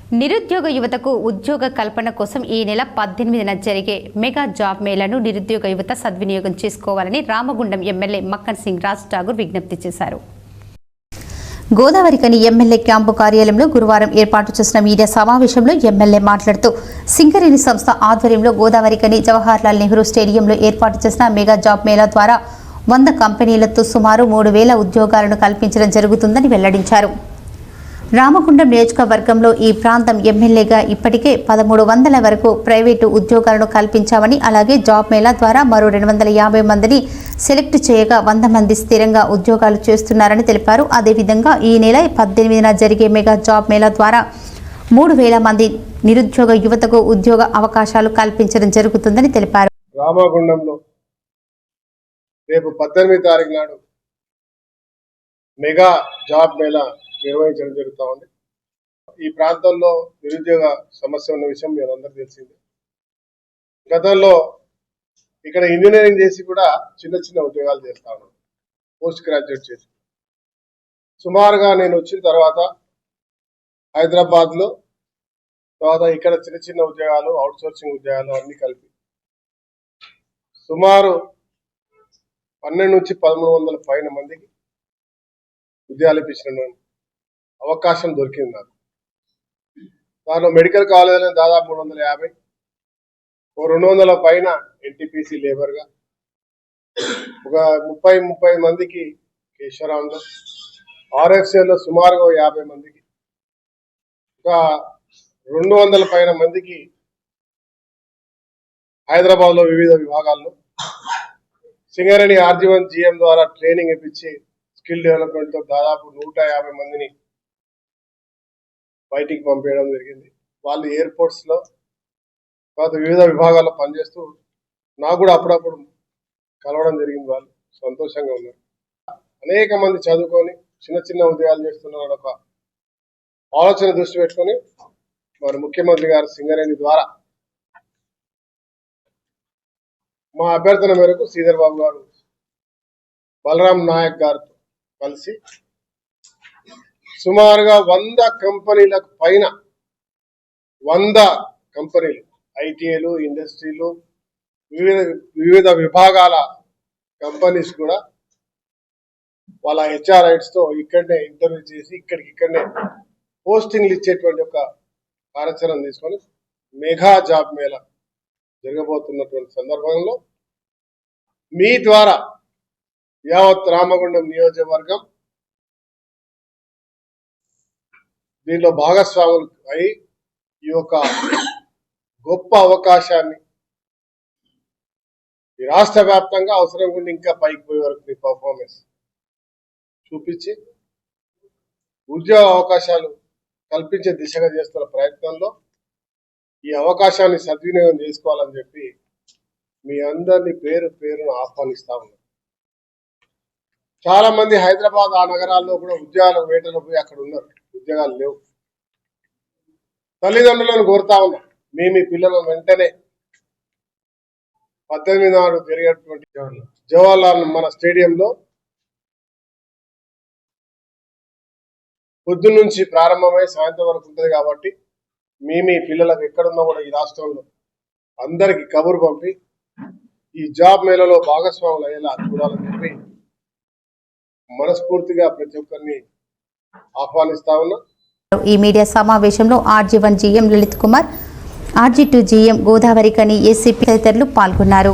నిరుద్యోగ యువతకు ఉద్యోగ కల్పన కోసం ఈ నెల 18న జరిగే మెగా జాబ్ మేళాను నిరుద్యోగ యువత సద్వినియోగం చేసుకోవాలని రామగుండం ఎమ్మెల్యే మక్కన్ సింగ్ రాజ్ ఠాగూర్ విజ్ఞప్తి చేశారు. గోదావరికని ఎమ్మెల్యే క్యాంపు కార్యాలయంలో గురువారం ఏర్పాటు చేసిన మీడియా సమావేశంలో ఎమ్మెల్యే మాట్లాడుతూ సింగరేణి సంస్థ ఆధ్వర్యంలో గోదావరికని జవహర్లాల్ నెహ్రూ స్టేడియంలో ఏర్పాటు చేసిన మెగా జాబ్ మేళా ద్వారా 100 కంపెనీలతో సుమారు 3000 ఉద్యోగాలను కల్పించడం జరుగుతుందని వెల్లడించారు. రామగుండం నియోజకవర్గంలో ఈ ప్రాంతం ఎమ్మెల్యేగా ఇప్పటికే 1300 వరకు ప్రైవేటు ఉద్యోగాలను కల్పించామని, అలాగే జాబ్ మేళా ద్వారా మరో 250 మందిని సెలెక్ట్ చేయగా 100 మంది స్థిరంగా ఉద్యోగాలు చేస్తున్నారని తెలిపారు. అదేవిధంగా ఈ నెల 18న జరిగే మెగా జాబ్ మేళా ద్వారా 3000 మంది నిరుద్యోగ యువతకు ఉద్యోగ అవకాశాలు కల్పించడం జరుగుతుందని తెలిపారు. రామగుండంలో రేపు 18 తారీఖు నాడు మెగా జాబ్ మేళా నిర్వహించడం జరుగుతూ ఉంది. ఈ ప్రాంతంలో నిరుద్యోగ సమస్య ఉన్న విషయం మీ అందరికీ తెలిసిందే. గతంలో ఇక్కడ ఇంజనీరింగ్ చేసి కూడా చిన్న చిన్న ఉద్యోగాలు చేస్తా ఉన్నాం, పోస్ట్ గ్రాడ్యుయేట్ చేసి. సుమారుగా నేను వచ్చిన తర్వాత హైదరాబాద్లో తర్వాత ఇక్కడ చిన్న చిన్న ఉద్యోగాలు, అవుట్ సోర్సింగ్ ఉద్యోగాలు అన్ని కలిపి సుమారు 12 నుంచి 1300 పైన మందికి ఉద్యోగాలు ఇప్పించిన అవకాశం దొరికింది నాకు. దానిలో మెడికల్ కాలేజీలో దాదాపు 350, 200 పైన ఎన్టీపీసీ లేబర్గా, ఒక 30 మందికి కేశవరాంలో, ఆర్ఎఫ్సీలో సుమారుగా 50 మందికి, ఒక 200 పైన మందికి హైదరాబాద్లో వివిధ విభాగాల్లో సింగరేణి RG1 GM ద్వారా ట్రైనింగ్ ఇప్పించి స్కిల్ డెవలప్మెంట్తో దాదాపు 150 మందిని బయటికి పంపించడం జరిగింది. వాళ్ళు ఎయిర్పోర్ట్స్లో తర్వాత వివిధ విభాగాల్లో పనిచేస్తూ నాకు కూడా అప్పుడప్పుడు కలవడం జరిగింది. వాళ్ళు సంతోషంగా ఉన్నారు. అనేక మంది చదువుకొని చిన్న చిన్న ఉద్యోగాలు చేస్తున్నారు ఒక ఆలోచన దృష్టి పెట్టుకొని మరి ముఖ్యమంత్రి గారు సింగరేణి ద్వారా మా అభ్యర్థన మేరకు శ్రీధర్ బాబు గారు బలరాం నాయక్ గారితో కలిసి సుమారుగా 100 కంపెనీలకు పైన 100 కంపెనీలు, ఐటీఐలు, ఇండస్ట్రీలు, వివిధ విభాగాల కంపెనీస్ కూడా వాళ్ళ HRIs ఇక్కడనే ఇంటర్వ్యూ చేసి ఇక్కడనే పోస్టింగ్లు ఇచ్చేటువంటి ఒక కార్యాచరణ తీసుకొని మెగా జాబ్ మేళా జరగబోతున్నటువంటి సందర్భంలో మీ ద్వారా యావత్ రామగుండం నియోజకవర్గం దీనిలో భాగస్వాములు అయి ఈ యొక్క గొప్ప అవకాశాన్ని ఈ రాష్ట్ర వ్యాప్తంగా అవసరం ఉండి ఇంకా పైకి పోయే వరకు మీ పర్ఫార్మెన్స్ చూపించి ఉద్యోగ అవకాశాలు కల్పించే దిశగా చేస్తున్న ప్రయత్నంలో ఈ అవకాశాన్ని సద్వినియోగం చేసుకోవాలని చెప్పి మీ అందరినీ పేరును ఆహ్వానిస్తా ఉన్నాం. చాలా మంది హైదరాబాద్ ఆ నగరాల్లో కూడా ఉద్యోగాల వేటలో పోయి అక్కడ ఉన్నారు, ఉద్యోగాలు లేవు. తల్లిదండ్రులను కోరుతా ఉన్నాం, మీ పిల్లలను వెంటనే 18 నాడు జరిగేటువంటి జవహర్లాల్ మన స్టేడియంలో పొద్దున్న నుంచి ప్రారంభమై సాయంత్రం వరకు ఉంటుంది కాబట్టి మీ పిల్లలకు ఎక్కడున్నా కూడా ఈ రాష్ట్రంలో అందరికి కబురు పంపి ఈ జాబ్ మేళలో భాగస్వాములు అయ్యేలా చూడాలని చెప్పి మనస్ఫూర్తిగా ప్రతి ఒక్కరిని ఆహ్వానిస్తా ఉన్నా. ఈ మీడియా సమావేశంలో RG1 GM Lalit Kumar, RG2 GM Godavarikhani ACP తదితరులు పాల్గొన్నారు.